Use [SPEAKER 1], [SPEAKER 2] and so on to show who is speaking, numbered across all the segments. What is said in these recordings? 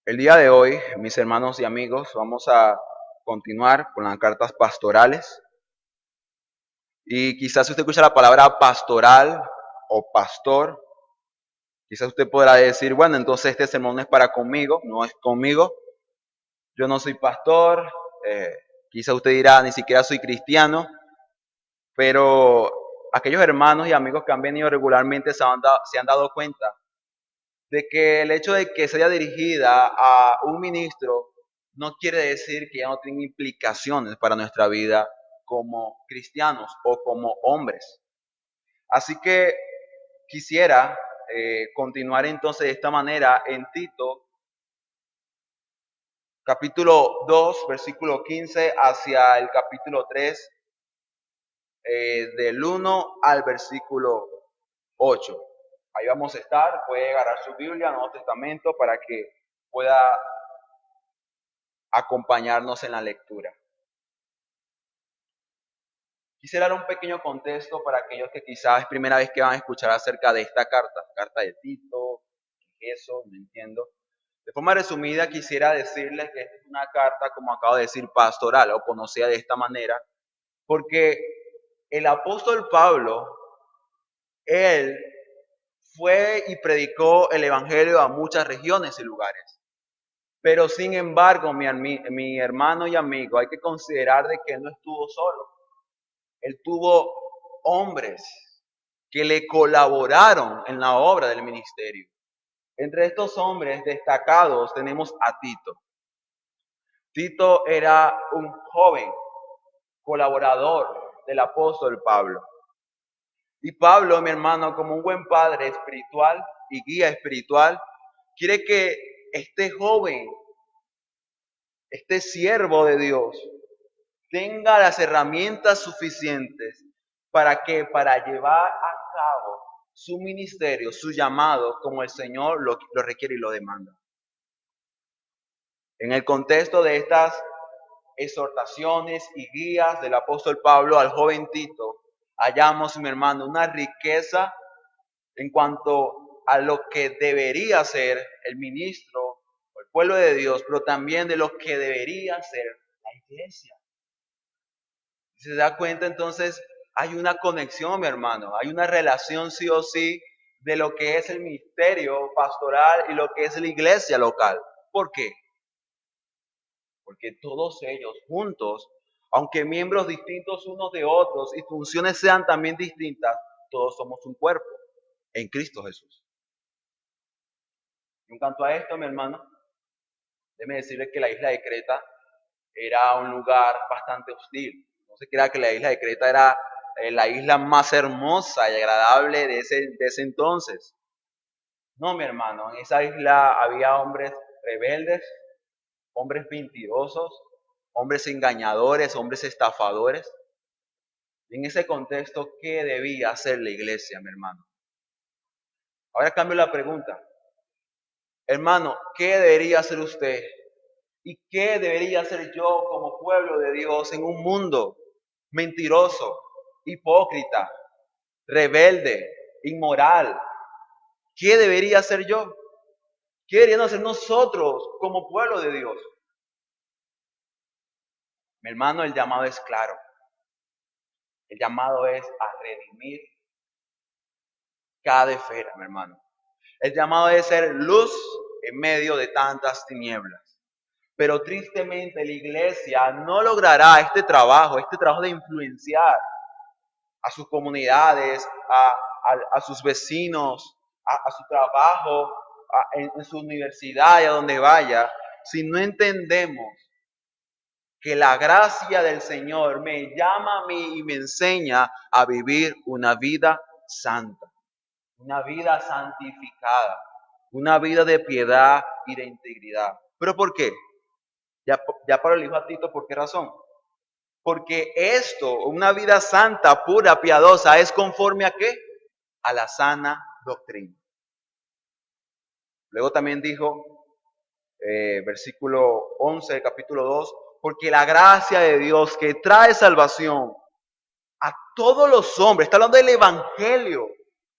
[SPEAKER 1] El día de hoy, mis hermanos y amigos, vamos a continuar con las cartas pastorales. Y quizás si usted escucha la palabra pastoral o pastor, quizás usted podrá decir, bueno, entonces este sermón no es para conmigo, no es conmigo. Yo no soy pastor, quizás usted dirá, ni siquiera soy cristiano, pero aquellos hermanos y amigos que han venido regularmente se han dado cuenta de que el hecho de que sea dirigida a un ministro no quiere decir que ya no tenga implicaciones para nuestra vida como cristianos o como hombres. Así que quisiera continuar entonces de esta manera en Tito, capítulo 2, versículo 15, hacia el capítulo 3, del 1 al versículo 8. Ahí vamos a estar, puede agarrar su Biblia, Nuevo Testamento, para que pueda acompañarnos en la lectura. Quisiera dar un pequeño contexto para aquellos que quizás es primera vez que van a escuchar acerca de esta carta de Tito, eso, no entiendo. De forma resumida, quisiera decirles que esta es una carta, como acabo de decir, pastoral o conocida de esta manera, porque el apóstol Pablo, él fue y predicó el evangelio a muchas regiones y lugares. Pero sin embargo, mi hermano y amigo, hay que considerar de que él no estuvo solo. Él tuvo hombres que le colaboraron en la obra del ministerio. Entre estos hombres destacados tenemos a Tito. Tito era un joven colaborador del apóstol Pablo. Y Pablo, mi hermano, como un buen padre espiritual y guía espiritual, quiere que este joven, este siervo de Dios, tenga las herramientas suficientes para llevar a cabo su ministerio, su llamado, como el Señor lo requiere y lo demanda. En el contexto de estas exhortaciones y guías del apóstol Pablo al joven Tito, hallamos, mi hermano, una riqueza en cuanto a lo que debería ser el ministro o el pueblo de Dios, pero también de lo que debería ser la iglesia. Si se da cuenta, entonces hay una conexión, mi hermano, hay una relación sí o sí de lo que es el ministerio pastoral y lo que es la iglesia local. ¿Por qué? Porque todos ellos juntos, aunque miembros distintos unos de otros y funciones sean también distintas, todos somos un cuerpo en Cristo Jesús. Y en cuanto a esto, mi hermano, déjeme decirles que la isla de Creta era un lugar bastante hostil. No se crea que la isla de Creta era la isla más hermosa y agradable de ese entonces. No, mi hermano, en esa isla había hombres rebeldes, hombres mentirosos, hombres engañadores, hombres estafadores. Y en ese contexto, ¿qué debía hacer la iglesia, mi hermano? Ahora cambio la pregunta. Hermano, ¿qué debería hacer usted? ¿Y qué debería hacer yo como pueblo de Dios en un mundo mentiroso, hipócrita, rebelde, inmoral? ¿Qué debería hacer yo? ¿Qué deberíamos hacer nosotros como pueblo de Dios? Mi hermano, el llamado es claro. El llamado es a redimir cada esfera, mi hermano. El llamado es ser luz en medio de tantas tinieblas. Pero tristemente la iglesia no logrará este trabajo de influenciar a sus comunidades, a sus vecinos, a su trabajo, en su universidad y a donde vaya, si no entendemos que la gracia del Señor me llama a mí y me enseña a vivir una vida santa, una vida santificada, una vida de piedad y de integridad. ¿Pero por qué? Ya Pablo le dijo a Tito, ¿por qué razón? Porque esto, una vida santa, pura, piadosa, es conforme a qué? A la sana doctrina. Luego también dijo, versículo 11 del capítulo 2, porque la gracia de Dios que trae salvación a todos los hombres, está hablando del evangelio,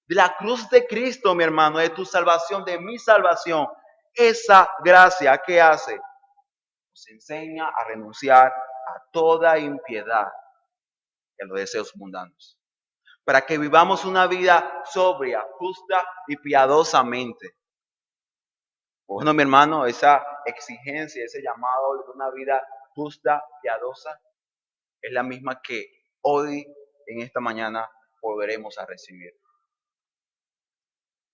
[SPEAKER 1] de la cruz de Cristo, mi hermano, de tu salvación, de mi salvación, esa gracia, ¿qué hace? Nos enseña a renunciar a toda impiedad y a los deseos mundanos, para que vivamos una vida sobria, justa y piadosamente. Bueno, mi hermano, esa exigencia, ese llamado de una vida justa, piadosa, es la misma que hoy, en esta mañana, volveremos a recibir.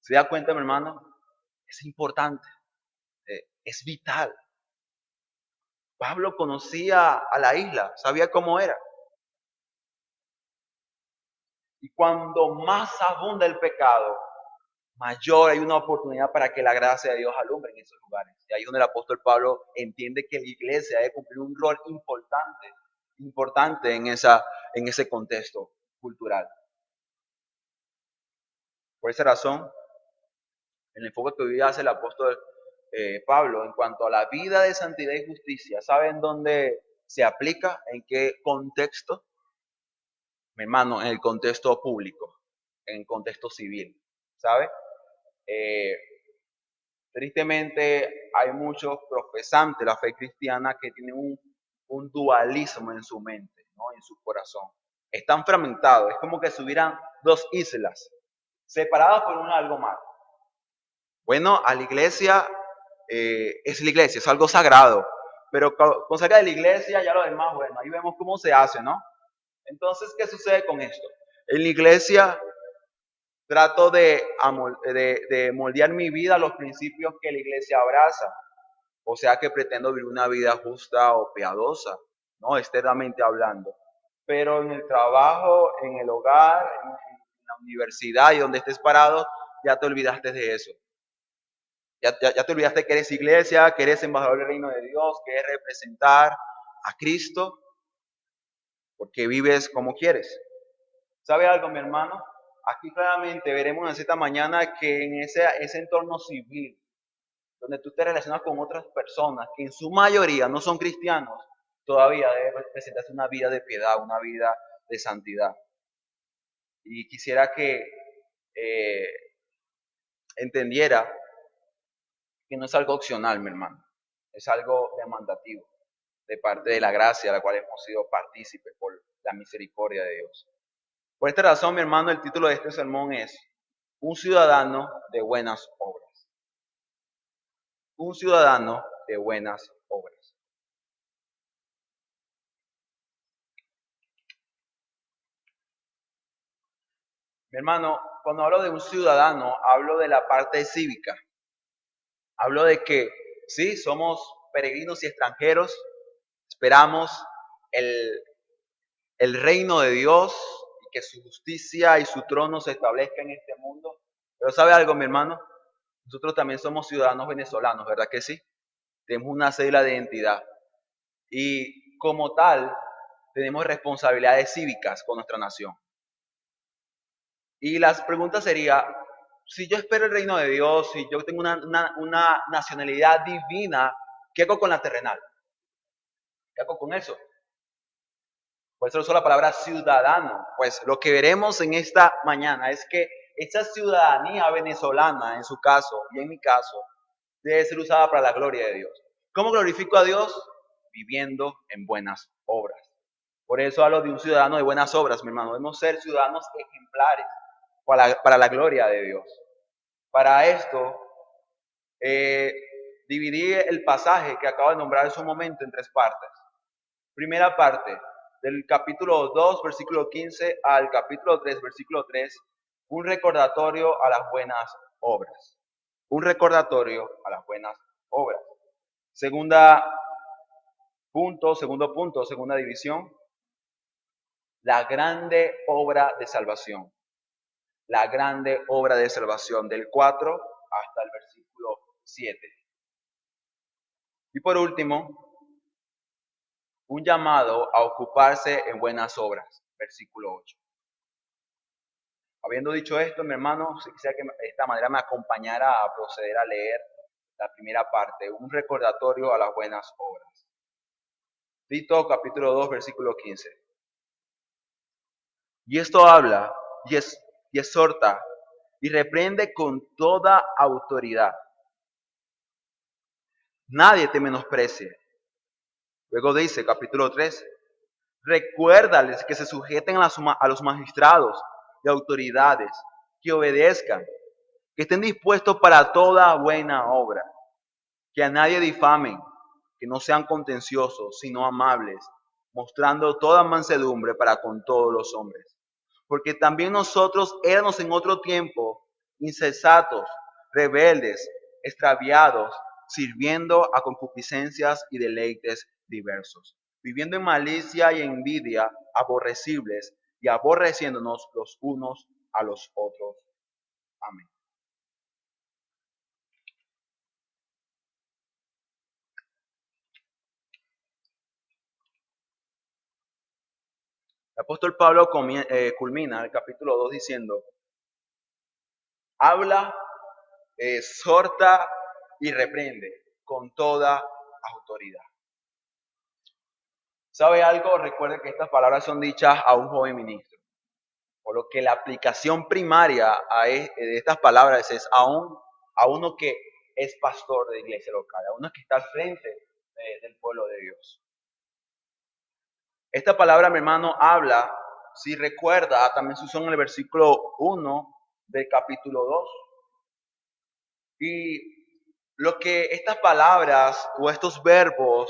[SPEAKER 1] ¿Se da cuenta, mi hermano? Es importante, es vital. Pablo conocía a la isla, sabía cómo era. Y cuando más abunda el pecado, mayor hay una oportunidad para que la gracia de Dios alumbre en esos lugares. Y ahí es donde el apóstol Pablo entiende que la iglesia debe cumplir un rol importante en ese contexto cultural. Por esa razón, el enfoque que hoy hace el apóstol Pablo en cuanto a la vida de santidad y justicia, ¿saben dónde se aplica? ¿En qué contexto? Mi hermano, en el contexto público, en el contexto civil, ¿sabe? Eh, Tristemente hay muchos profesantes de la fe cristiana que tienen un dualismo en su mente, ¿no? En su corazón. Están fragmentados, es como que si hubieran dos islas, separadas por un algo más. Bueno, a la iglesia es la iglesia, es algo sagrado, pero con sacar de la iglesia ya lo demás, bueno, ahí vemos cómo se hace, ¿no? Entonces, ¿qué sucede con esto? En la iglesia trato de moldear mi vida a los principios que la iglesia abraza. O sea que pretendo vivir una vida justa o piadosa, ¿no? Externamente hablando. Pero en el trabajo, en el hogar, en la universidad y donde estés parado, ya te olvidaste de eso. Ya te olvidaste que eres iglesia, que eres embajador del reino de Dios, que es representar a Cristo, porque vives como quieres. ¿Sabe algo, mi hermano? Aquí claramente veremos esta mañana que en ese entorno civil, donde tú te relacionas con otras personas que en su mayoría no son cristianos, todavía debe presentarse una vida de piedad, una vida de santidad. Y quisiera que eh, entendiera que no es algo opcional, mi hermano, es algo demandativo de parte de la gracia a la cual hemos sido partícipes por la misericordia de Dios. Por esta razón, mi hermano, el título de este sermón es Un ciudadano de buenas obras. Un ciudadano de buenas obras. Mi hermano, cuando hablo de un ciudadano, hablo de la parte cívica. Hablo de que sí, somos peregrinos y extranjeros, esperamos el, el reino de Dios y que su justicia y su trono se establezca en este mundo. Pero ¿sabe algo, mi hermano? Nosotros también somos ciudadanos venezolanos, ¿verdad que sí? Tenemos una cédula de identidad. Y como tal, tenemos responsabilidades cívicas con nuestra nación. Y las preguntas sería, si yo espero el reino de Dios, si yo tengo una nacionalidad divina, ¿qué hago con la terrenal? ¿Qué hago con eso? Por eso uso la palabra ciudadano. Pues lo que veremos en esta mañana es que esta ciudadanía venezolana, en su caso y en mi caso, debe ser usada para la gloria de Dios. ¿Cómo glorifico a Dios? Viviendo en buenas obras. Por eso hablo de un ciudadano de buenas obras, mi hermano. Debemos ser ciudadanos ejemplares para la gloria de Dios. Para esto, eh, dividí el pasaje que acabo de nombrar en su momento en tres partes. Primera parte, del capítulo 2, versículo 15 al capítulo 3, versículo 3, un recordatorio a las buenas obras. Un recordatorio a las buenas obras. Segundo punto, segunda división, la grande obra de salvación. La grande obra de salvación, del 4 hasta el versículo 7. Y por último, un llamado a ocuparse en buenas obras, versículo 8. Habiendo dicho esto, mi hermano, si quisiera que de esta manera me acompañara a proceder a leer la primera parte, un recordatorio a las buenas obras. Tito capítulo 2, versículo 15. Y esto habla y exhorta y reprende con toda autoridad. nadie te menosprecie. Luego dice, capítulo 3, recuérdales que se sujeten a los magistrados y autoridades, que obedezcan, que estén dispuestos para toda buena obra, que a nadie difamen, que no sean contenciosos, sino amables, mostrando toda mansedumbre para con todos los hombres. Porque también nosotros éramos en otro tiempo insensatos, rebeldes, extraviados, sirviendo a concupiscencias y deleites diversos, viviendo en malicia y envidia, aborrecibles y aborreciéndonos los unos a los otros. Amén. El apóstol Pablo culmina el capítulo 2 diciendo, habla, exhorta y reprende con toda autoridad. ¿Sabe algo? Recuerde que estas palabras son dichas a un joven ministro. Por lo que la aplicación primaria de estas palabras es a uno que es pastor de iglesia local, a uno que está al frente del pueblo de Dios. Esta palabra, mi hermano, habla, si recuerda, también se usó en el versículo 1 del capítulo 2. Y lo que estas palabras o estos verbos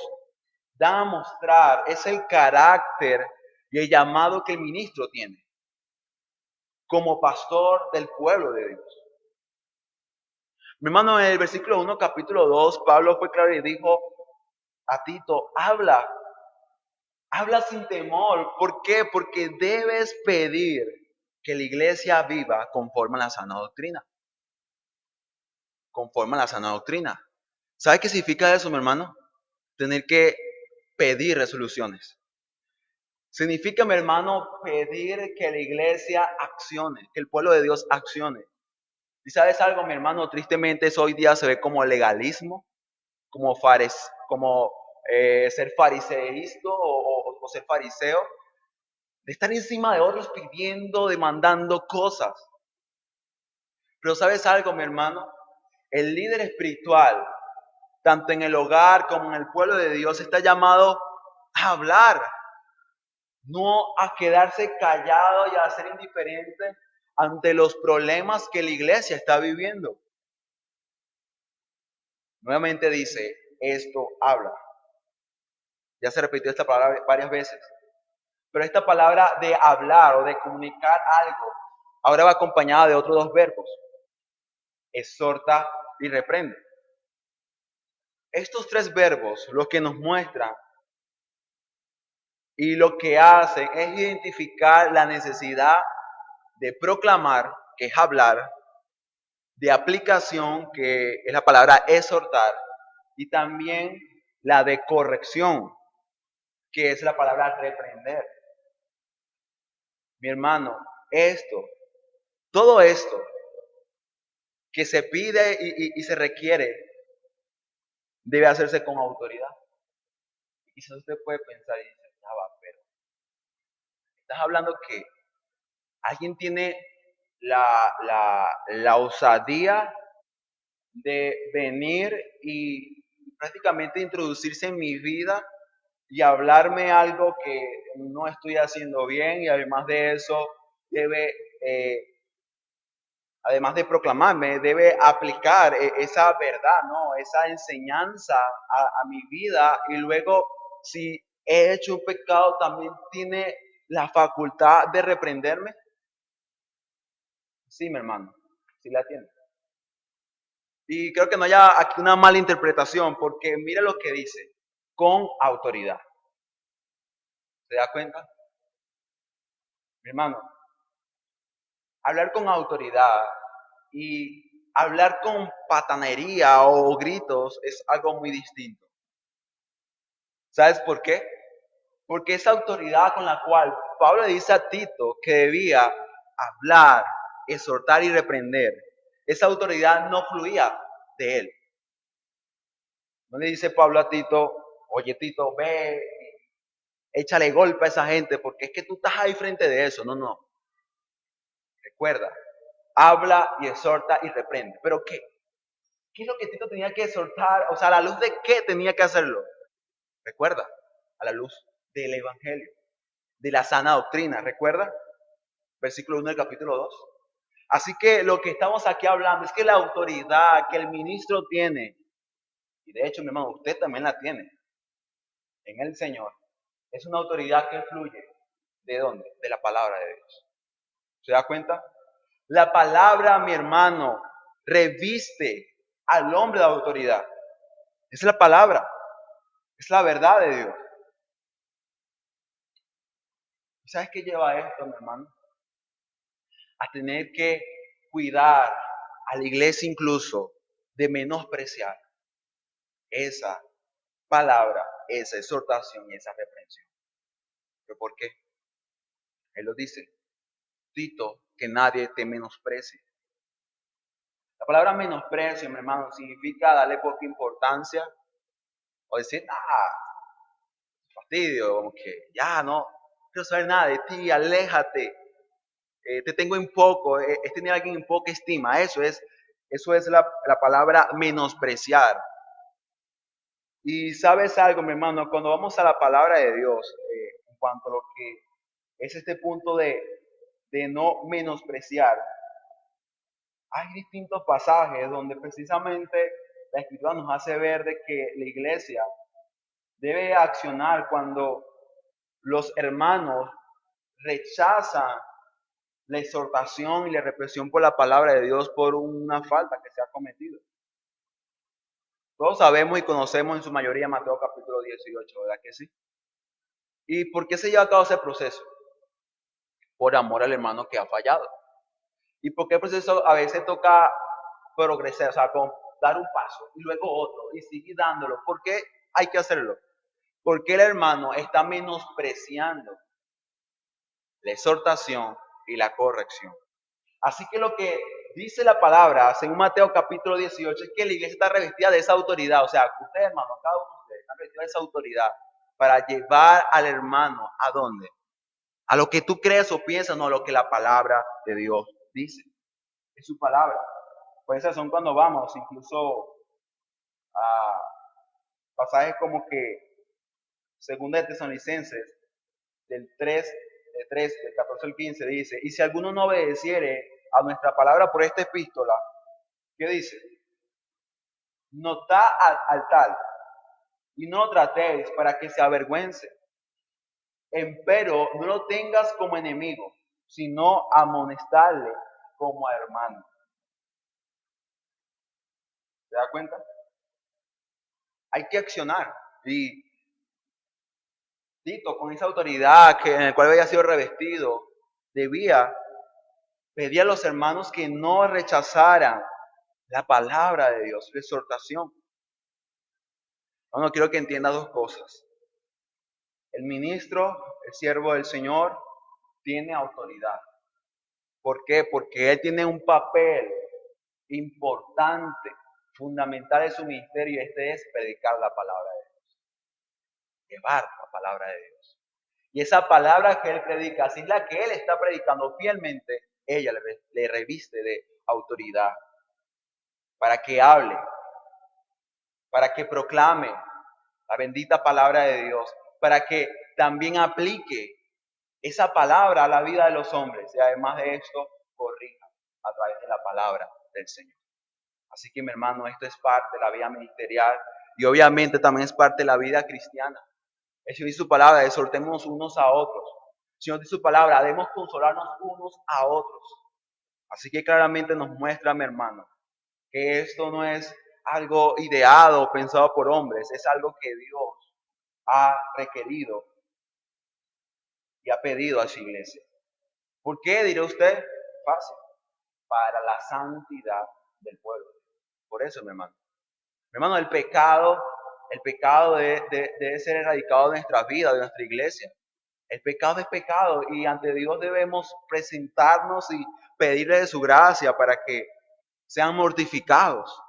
[SPEAKER 1] dan a mostrar es el carácter y el llamado que el ministro tiene como pastor del pueblo de Dios. Mi hermano, en el versículo 1, capítulo 2, Pablo fue claro y dijo a Tito, habla sin temor. ¿Por qué? Porque debes pedir que la iglesia viva conforme a la sana doctrina. Conforme a la sana doctrina. ¿Sabe qué significa eso, mi hermano? Tener que pedir resoluciones. Significa, mi hermano, pedir que la iglesia accione, que el pueblo de Dios accione. ¿Y sabes algo, mi hermano? Tristemente eso hoy día se ve como legalismo, como ser fariseísta o ser fariseo, de estar encima de otros pidiendo, demandando cosas. Pero ¿sabes algo, mi hermano? El líder espiritual, tanto en el hogar como en el pueblo de Dios, está llamado a hablar, no a quedarse callado y a ser indiferente ante los problemas que la iglesia está viviendo. Nuevamente dice, esto habla. Ya se repitió esta palabra varias veces. Pero esta palabra de hablar o de comunicar algo, ahora va acompañada de otros dos verbos. Exhorta y reprende. Estos tres verbos lo que nos muestran y lo que hacen es identificar la necesidad de proclamar, que es hablar, de aplicación, que es la palabra exhortar, y también la de corrección, que es la palabra reprender. Mi hermano, todo esto que se pide y se requiere, debe hacerse con autoridad. Y quizás usted puede pensar y decir, pero estás hablando que alguien tiene la osadía de venir y prácticamente introducirse en mi vida y hablarme algo que no estoy haciendo bien, y además de eso debe, además de proclamarme, debe aplicar esa verdad, ¿no? Esa enseñanza a mi vida, y luego si he hecho un pecado también tiene la facultad de reprenderme. Sí, mi hermano, sí la tiene. Y creo que no haya aquí una mala interpretación, porque mire lo que dice, con autoridad. ¿Se da cuenta? Mi hermano, hablar con autoridad y hablar con patanería o gritos es algo muy distinto. ¿Sabes por qué? Porque esa autoridad con la cual Pablo le dice a Tito que debía hablar, exhortar y reprender, esa autoridad no fluía de él. No le dice Pablo a Tito, oye Tito, ve, échale golpe a esa gente, porque es que tú estás ahí frente de eso. No, no. Recuerda, habla y exhorta y reprende. ¿Pero qué? ¿Qué es lo que Tito tenía que exhortar? O sea, ¿a la luz de qué tenía que hacerlo? Recuerda, a la luz del Evangelio, de la sana doctrina. ¿Recuerda? Versículo 1 del capítulo 2. Así que lo que estamos aquí hablando es que la autoridad que el ministro tiene, y de hecho, mi hermano, usted también la tiene en el Señor, es una autoridad que fluye. ¿De dónde? De la palabra de Dios. ¿Se da cuenta? La palabra, mi hermano, reviste al hombre de autoridad. Es la palabra, es la verdad de Dios. ¿Y sabes qué lleva esto, mi hermano? A tener que cuidar a la iglesia incluso de menospreciar esa palabra, esa exhortación y esa reprensión. ¿Pero por qué? Él lo dice, Tito, que nadie te menosprecie. La palabra menosprecio, mi hermano, significa darle poca importancia o decir, fastidio, como que ya no quiero saber nada de ti, aléjate, te tengo en poco, es tener a alguien en poca estima. Eso es la palabra menospreciar. Y sabes algo, mi hermano, cuando vamos a la palabra de Dios, en cuanto a lo que es este punto de no menospreciar, hay distintos pasajes donde precisamente la Escritura nos hace ver de que la iglesia debe accionar cuando los hermanos rechazan la exhortación y la represión por la palabra de Dios por una falta que se ha cometido. Todos sabemos y conocemos en su mayoría Mateo capítulo 18, ¿verdad que sí? ¿Y por qué se lleva a cabo ese proceso? Por amor al hermano que ha fallado. ¿Y por qué el proceso a veces toca progresar, o sea, con dar un paso y luego otro y seguir dándolo? ¿Por qué hay que hacerlo? Porque el hermano está menospreciando la exhortación y la corrección. Así que lo que dice la palabra, según Mateo capítulo 18, es que la iglesia está revestida de esa autoridad. O sea, usted, hermano, cada uno de ustedes está revestido de esa autoridad para llevar al hermano ¿a dónde? A lo que tú crees o piensas, no a lo que la palabra de Dios dice. Es su palabra. Por esa razón cuando vamos incluso a pasajes como que segunda de Tesalonicenses del 3, del 14 al 15 dice, y si alguno no obedeciere a nuestra palabra por esta epístola, ¿qué dice? Notad al tal y no lo tratéis para que se avergüence. Empero no lo tengas como enemigo, sino amonestarle como a hermano. ¿Se da cuenta? Hay que accionar. Y Tito, con esa autoridad en la cual había sido revestido, debía pedir a los hermanos que no rechazaran la palabra de Dios, la exhortación. No quiero que entienda dos cosas. El ministro, el siervo del Señor, tiene autoridad. ¿Por qué? Porque él tiene un papel importante, fundamental en su ministerio, y este es predicar la palabra de Dios, llevar la palabra de Dios. Y esa palabra que él predica, así es la que él está predicando fielmente, ella le reviste de autoridad para que hable, para que proclame la bendita palabra de Dios, para que también aplique esa palabra a la vida de los hombres y además de esto corrija a través de la palabra del Señor. Así que mi hermano, esto es parte de la vida ministerial y obviamente también es parte de la vida cristiana. El Señor dice su palabra, exhortemos unos a otros. El Señor dice su palabra, debemos consolarnos unos a otros. Así que claramente nos muestra, mi hermano, que esto no es algo ideado o pensado por hombres, es algo que Dios ha requerido y ha pedido a su iglesia. ¿Por qué, dirá usted? Fácil. Para la santidad del pueblo. Por eso, mi hermano. Mi hermano, el pecado debe ser erradicado de nuestras vidas, de nuestra iglesia. El pecado es pecado y ante Dios debemos presentarnos y pedirle de su gracia para que sean mortificados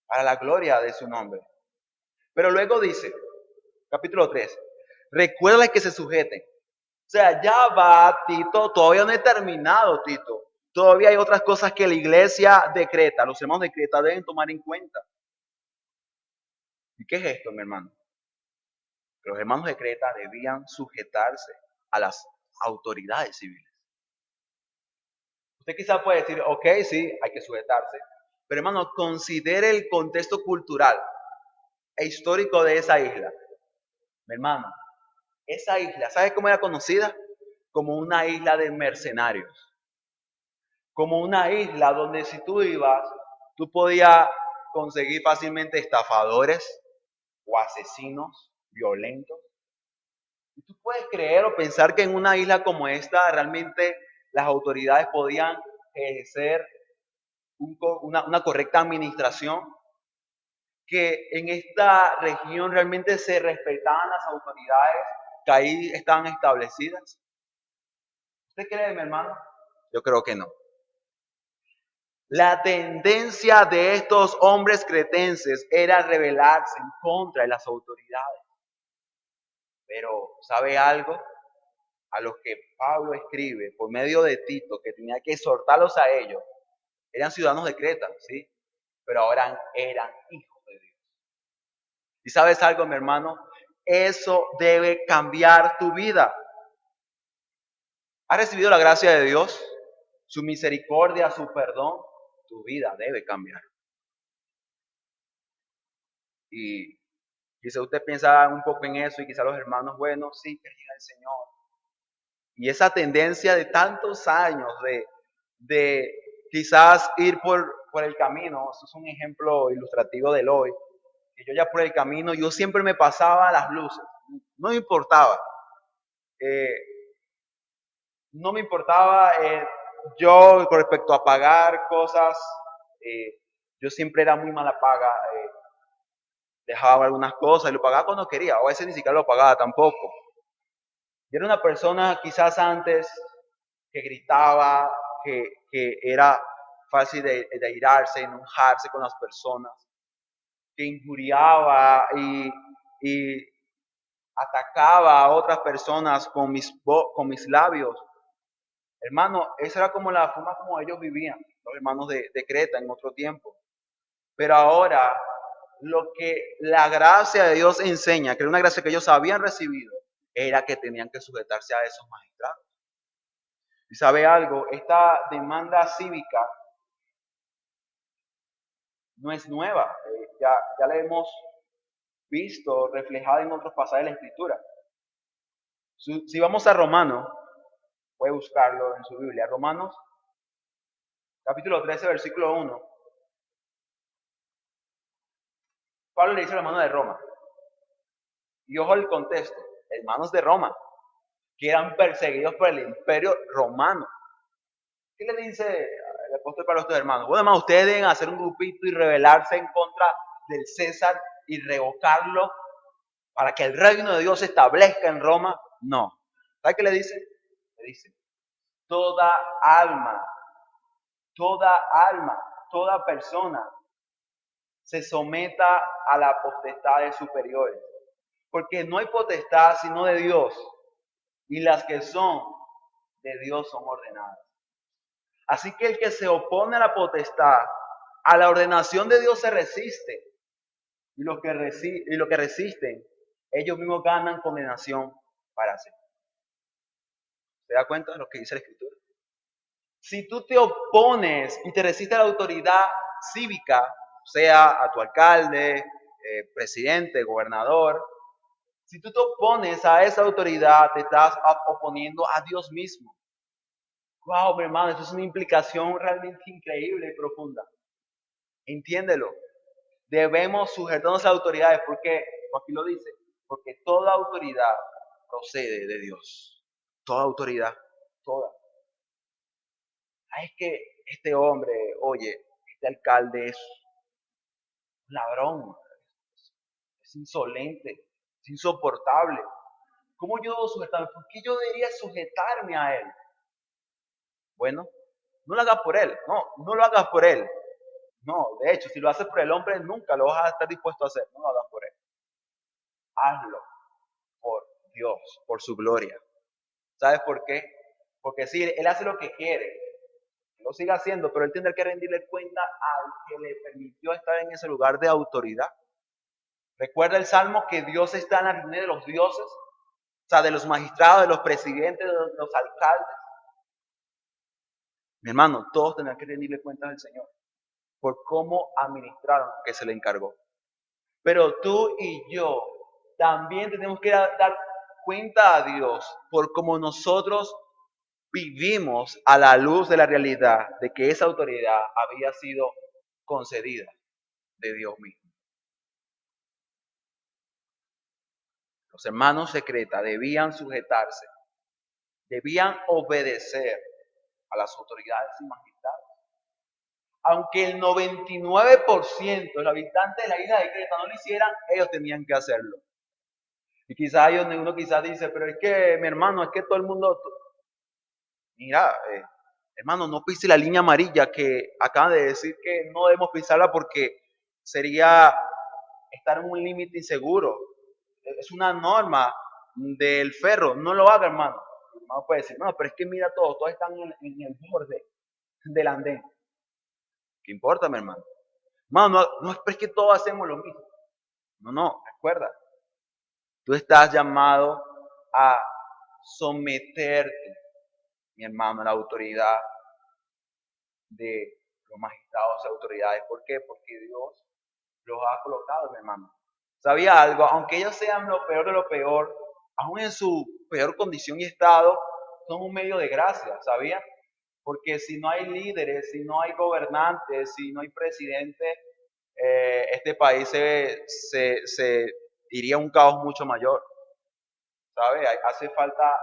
[SPEAKER 1] para la gloria de su nombre. Pero luego dice, capítulo 3, recuerda que se sujeten. O sea, ya va Tito, todavía no he terminado Tito. Todavía hay otras cosas que la iglesia decreta, los hermanos de Creta deben tomar en cuenta. ¿Y qué es esto, mi hermano? Los hermanos de Creta debían sujetarse a las autoridades civiles. Usted quizá puede decir, ok, sí, hay que sujetarse, pero hermano, considere el contexto cultural e histórico de esa isla. Mi hermano, esa isla, ¿sabe cómo era conocida? Como una isla de mercenarios. Como una isla donde si tú ibas, tú podías conseguir fácilmente estafadores o asesinos violentos. Y tú puedes creer o pensar que en una isla como esta realmente las autoridades podían ejercer una correcta administración, que en esta región realmente se respetaban las autoridades que ahí estaban establecidas. ¿Usted cree, mi hermano? Yo creo que no. La tendencia de estos hombres cretenses era rebelarse en contra de las autoridades. Pero, ¿sabe algo? A los que Pablo escribe por medio de Tito, que tenía que exhortarlos a ellos, eran ciudadanos de Creta, ¿sí? Pero ahora eran hijos de Dios. ¿Y sabes algo, mi hermano? Eso debe cambiar tu vida. ¿Has recibido la gracia de Dios? Su misericordia, su perdón. Tu vida debe cambiar. Y quizá usted piensa un poco en eso y quizá los hermanos, bueno, sí, que diga el Señor. Y esa tendencia de tantos años de quizás ir por el camino, eso es un ejemplo ilustrativo del hoy, que yo ya por el camino, yo siempre me pasaba las luces, no me importaba. Eh, no me importaba yo con respecto a pagar cosas, yo siempre era muy mala paga, dejaba algunas cosas y lo pagaba cuando quería, o a veces ni siquiera lo pagaba tampoco. Yo era una persona quizás antes que gritaba, que era fácil de airarse, enojarse con las personas, que injuriaba y atacaba a otras personas con mis labios. Hermano, esa era como la forma como ellos vivían, los hermanos de Creta en otro tiempo. Pero ahora, lo que la gracia de Dios enseña, que era una gracia que ellos habían recibido, era que tenían que sujetarse a esos magistrados. Y sabe algo, esta demanda cívica no es nueva, ya la hemos visto reflejada en otros pasajes de la Escritura. Si vamos a Romanos, puede buscarlo en su Biblia, Romanos capítulo 13, versículo 1. Pablo le dice a los hermanos de Roma, y ojo el contexto, hermanos de Roma, que eran perseguidos por el imperio romano. ¿Qué le dice el apóstol Pablo a estos hermanos? Bueno, hermanos, ustedes deben hacer un grupito y rebelarse en contra del César y revocarlo para que el reino de Dios se establezca en Roma. No. ¿Sabe qué le dice? Le dice, toda alma, toda persona se someta a las potestades superiores. Porque no hay potestad sino de Dios. Y las que son de Dios son ordenadas. Así que el que se opone a la potestad, a la ordenación de Dios se resiste. Y los que resisten, ellos mismos ganan condenación para sí. ¿Se da cuenta de lo que dice la Escritura? Si tú te opones y te resistes a la autoridad cívica, sea a tu alcalde, presidente, gobernador, si tú te opones a esa autoridad, te estás oponiendo a Dios mismo. Wow, mi hermano, esto es una implicación realmente increíble y profunda. Entiéndelo. Debemos sujetarnos a autoridades porque, aquí lo dice, porque toda autoridad procede de Dios. Toda autoridad, toda. Es que este hombre, oye, este alcalde es un ladrón, es insolente, es insoportable. ¿Cómo yo debo sujetarme? ¿Por qué yo debería sujetarme a él? Bueno, no lo hagas por él, no lo hagas por él. No, de hecho, si lo haces por el hombre, nunca lo vas a estar dispuesto a hacer, no lo hagas por él. Hazlo por Dios, por su gloria. ¿Sabes por qué? Porque si él hace lo que quiere, lo siga haciendo, pero él tendrá que rendirle cuenta al que le permitió estar en ese lugar de autoridad. Recuerda el Salmo que Dios está en la reunión de los dioses, o sea, de los magistrados, de los presidentes, de los alcaldes. Mi hermano, todos tendrán que rendirle cuentas al Señor por cómo administraron lo que se le encargó. Pero tú y yo también tenemos que dar cuenta a Dios por cómo nosotros vivimos a la luz de la realidad de que esa autoridad había sido concedida de Dios mismo. Los hermanos secretas debían sujetarse, debían obedecer a las autoridades y magistrados. Aunque el 99% de los habitantes de la isla de Creta no lo hicieran, ellos tenían que hacerlo. Y quizás uno quizás dice, pero es que mi hermano, es que todo el mundo, mira, hermano, no pise la línea amarilla que acaban de decir que no debemos pisarla porque sería estar en un límite inseguro. Es una norma del ferro, no lo haga, hermano. El hermano puede decir, no, pero es que mira todos están en el borde del andén. ¿Qué importa, mi hermano? Hermano, no es que todos hacemos lo mismo. No, recuerda. Tú estás llamado a someterte, mi hermano, a la autoridad de los magistrados y autoridades. ¿Por qué? Porque Dios los ha colocado, mi hermano. ¿Sabía algo? Aunque ellos sean lo peor de lo peor, aún en su peor condición y estado, son un medio de gracia, ¿sabía? Porque si no hay líderes, si no hay gobernantes, si no hay presidentes, este país se iría a un caos mucho mayor. ¿Sabe? Hace falta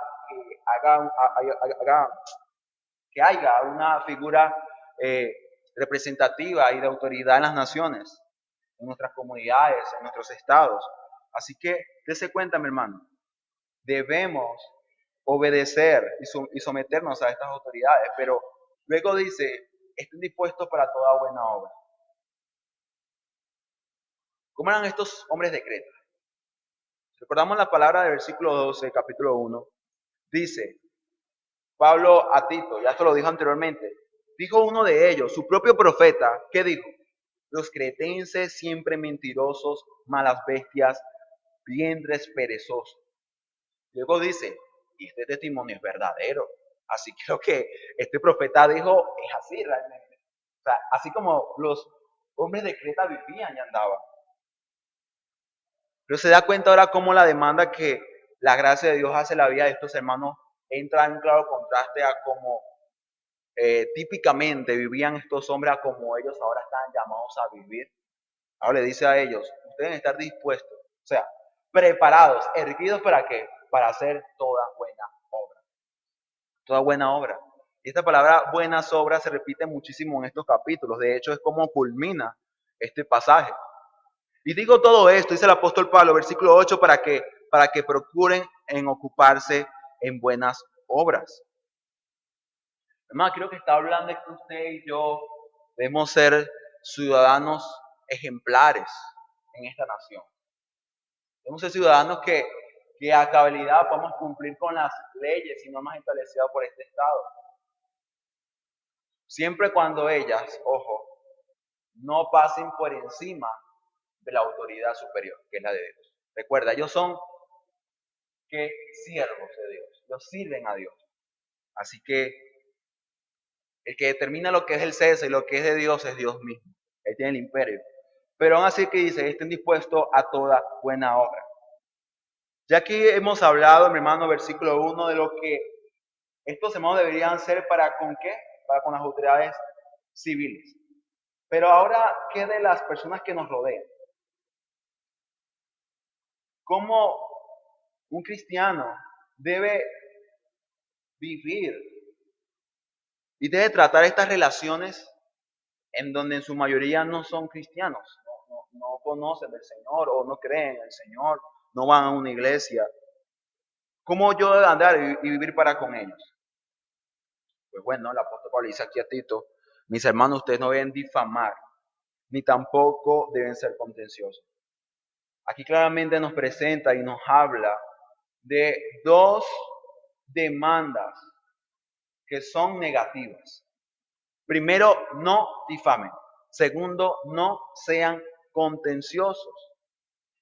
[SPEAKER 1] que haya una figura representativa y de autoridad en las naciones, en nuestras comunidades, en nuestros estados. Así que, dése cuenta, mi hermano, debemos obedecer y someternos a estas autoridades, pero luego dice, estén dispuestos para toda buena obra. ¿Cómo eran estos hombres de Creta? Recordamos la palabra del versículo 12, capítulo 1. Dice, Pablo a Tito, ya esto lo dijo anteriormente, dijo uno de ellos, su propio profeta, ¿qué dijo? Los cretenses siempre mentirosos, malas bestias, vientres perezosos. Luego dice, y este testimonio es verdadero. Así que lo que este profeta dijo es así realmente. O sea, así como los hombres de Creta vivían y andaban. Pero se da cuenta ahora cómo la demanda que la gracia de Dios hace en la vida de estos hermanos entra en claro contraste a cómo típicamente vivían estos hombres a como ellos ahora están llamados a vivir. Ahora le dice a ellos, ustedes deben estar dispuestos, o sea, preparados, erguidos para qué? Para hacer toda buena obra. Toda buena obra. Y esta palabra buenas obras se repite muchísimo en estos capítulos. De hecho, es como culmina este pasaje. Y digo todo esto, dice el apóstol Pablo, versículo 8, para que procuren en ocuparse en buenas obras. Hermano, creo que está hablando de que usted y yo debemos ser ciudadanos ejemplares en esta nación. Debemos ser ciudadanos que a cabalidad podamos cumplir con las leyes y normas establecidas por este Estado. Siempre cuando ellas, ojo, no pasen por encima de la autoridad superior, que es la de Dios. Recuerda, ellos son siervos de Dios, ellos sirven a Dios. Así que el que determina lo que es el César y lo que es de Dios es Dios mismo. Él tiene el imperio. Pero aún así que dice, estén dispuestos a toda buena obra. Ya aquí hemos hablado, mi hermano, versículo 1, de lo que estos hermanos deberían ser para con qué, para con las autoridades civiles. Pero ahora, ¿qué de las personas que nos rodean? ¿Cómo un cristiano debe vivir y debe tratar estas relaciones en donde en su mayoría no son cristianos, no conocen del Señor o no creen en el Señor, no van a una iglesia? ¿Cómo yo debo andar y vivir para con ellos? Pues bueno, el apóstol Pablo dice aquí a Tito, mis hermanos, ustedes no deben difamar, ni tampoco deben ser contenciosos. Aquí claramente nos presenta y nos habla de dos demandas que son negativas. Primero, no difamen. Segundo, no sean contenciosos.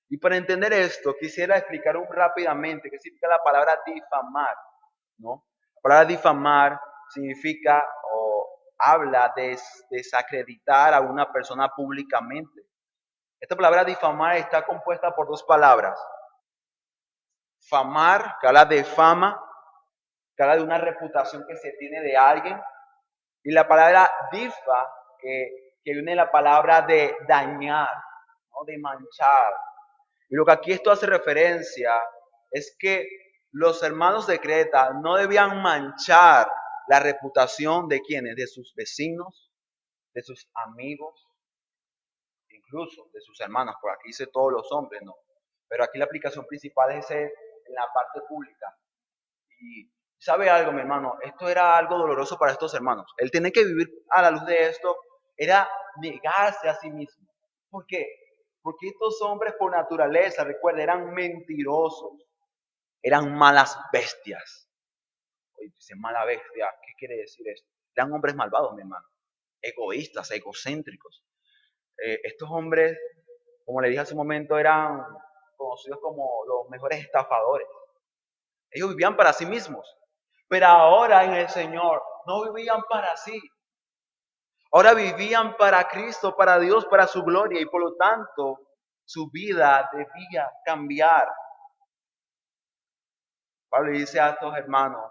[SPEAKER 1] Y para entender esto, quisiera explicar rápidamente qué significa la palabra difamar, ¿no? La palabra difamar significa o habla de desacreditar a una persona públicamente. Esta palabra difamar está compuesta por dos palabras. Famar, que habla de fama, que habla de una reputación que se tiene de alguien. Y la palabra difa, que viene de la palabra de dañar, ¿no? De manchar. Y lo que aquí esto hace referencia es que los hermanos de Creta no debían manchar la reputación de quienes, de sus vecinos, de sus amigos, incluso de sus hermanos. Por aquí dice todos los hombres, no. Pero aquí la aplicación principal es en la parte pública. Y sabe algo, mi hermano, esto era algo doloroso para estos hermanos. El tener que vivir a la luz de esto era negarse a sí mismo. ¿Por qué? Porque estos hombres por naturaleza, recuerda, eran mentirosos, eran malas bestias. Oye, dice mala bestia, ¿qué quiere decir esto? Eran hombres malvados, mi hermano, egoístas, egocéntricos. Estos hombres, como le dije hace un momento, eran conocidos como los mejores estafadores. Ellos vivían para sí mismos, pero ahora en el Señor no vivían para sí. Ahora vivían para Cristo, para Dios, para su gloria y por lo tanto su vida debía cambiar. Pablo dice a estos hermanos,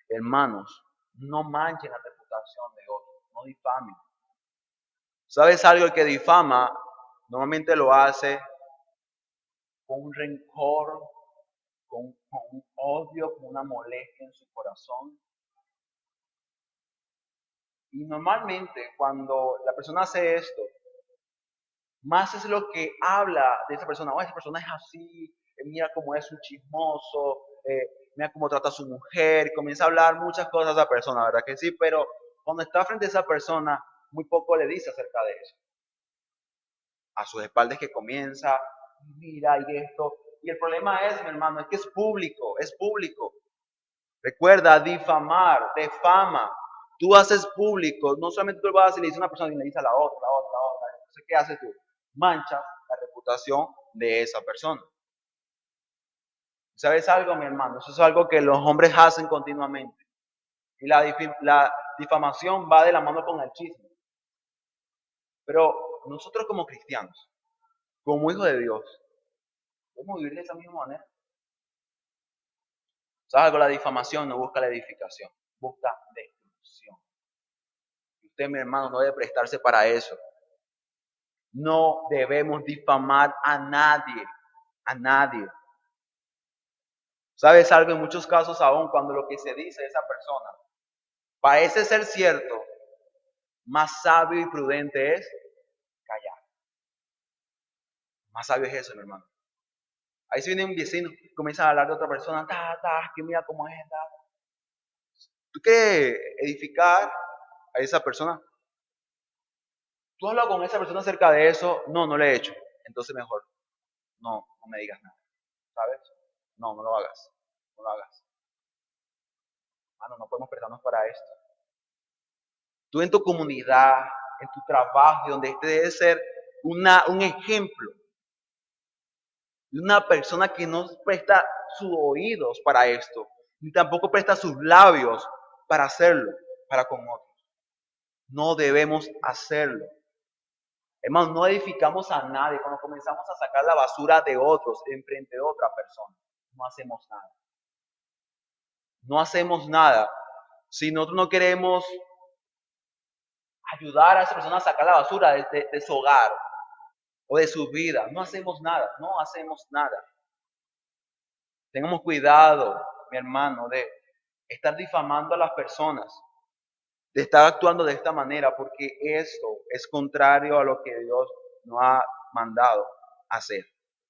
[SPEAKER 1] hermanos, no manchen la reputación de otros, no difamen. ¿Sabes algo? El que difama normalmente lo hace con un rencor, con un odio, con una molestia en su corazón. Y normalmente cuando la persona hace esto, más es lo que habla de esa persona. Oh, esa persona es así, mira cómo es un chismoso, mira cómo trata a su mujer, comienza a hablar muchas cosas a esa persona, ¿verdad que sí? Pero cuando está frente a esa persona, muy poco le dice acerca de eso. A sus espaldas que comienza, mira y esto. Y el problema es, mi hermano, es que es público, es público. Recuerda, difamar, defama. Tú haces público, no solamente tú lo vas a hacer, le dices a una persona y le dices a la otra, la otra, la otra. Entonces, ¿qué haces tú? Manchas la reputación de esa persona. ¿Sabes algo, mi hermano? Eso es algo que los hombres hacen continuamente. Y la difamación va de la mano con el chisme. Pero nosotros como cristianos, como hijos de Dios, podemos vivir de esa misma manera. ¿Sabes algo? La difamación no busca la edificación, busca destrucción. Y usted, mi hermano, no debe prestarse para eso. No debemos difamar a nadie, a nadie. ¿Sabes algo? En muchos casos aún cuando lo que se dice de esa persona parece ser cierto, más sabio y prudente es callar. Más sabio es eso, mi hermano. Ahí si viene un vecino, comienza a hablar de otra persona, que mira cómo es, ¿Tú quieres edificar a esa persona? ¿Tú has hablado con esa persona acerca de eso? No, no lo he hecho. Entonces mejor, no me digas nada. ¿Sabes? No lo hagas. No lo hagas. Mano, no podemos prestarnos para esto. Tú en tu comunidad, en tu trabajo, donde este debe ser un ejemplo de una persona que no presta sus oídos para esto, ni tampoco presta sus labios para hacerlo, para con otros. No debemos hacerlo. Hermanos, no edificamos a nadie cuando comenzamos a sacar la basura de otros en frente de otra persona. No hacemos nada. No hacemos nada. Si nosotros no queremos ayudar a esa persona a sacar la basura de su hogar o de su vida, no hacemos nada. No hacemos nada. Tengamos cuidado, mi hermano, de estar difamando a las personas, de estar actuando de esta manera, porque esto es contrario a lo que Dios nos ha mandado hacer,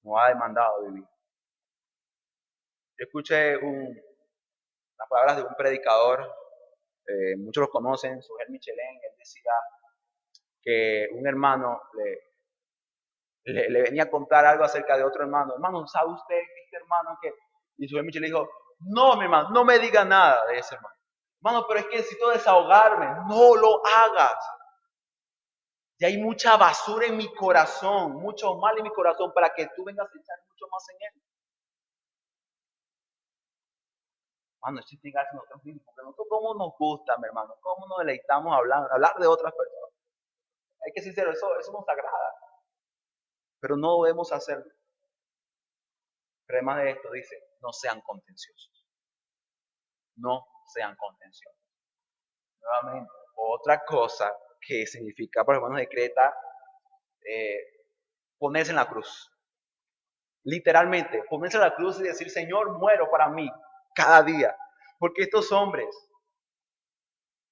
[SPEAKER 1] nos ha demandado vivir. Yo escuché las palabras de un predicador, muchos lo conocen, Sujel Michelén. Él decía que un hermano le venía a contar algo acerca de otro hermano. Hermano, ¿sabe usted que este hermano que? Y Sujel Michelén dijo, no, mi hermano, no me diga nada de ese hermano. Hermano, pero es que necesito desahogarme. No lo hagas. Y hay mucha basura en mi corazón, mucho mal en mi corazón para que tú vengas a echar mucho más en él. Hermano, esto tiene que hacer nosotros mismos, porque nosotros cómo nos gusta, mi hermano, cómo nos deleitamos hablar de otras personas. Hay que ser sincero, eso nos agrada, pero no debemos hacerlo. Pero además de esto dice, no sean contenciosos. No sean contenciosos. Nuevamente, otra cosa que significa, por lo menos decreta, eh, ponerse en la cruz. Literalmente, ponerse en la cruz y decir, Señor, muero para mí cada día. Porque estos hombres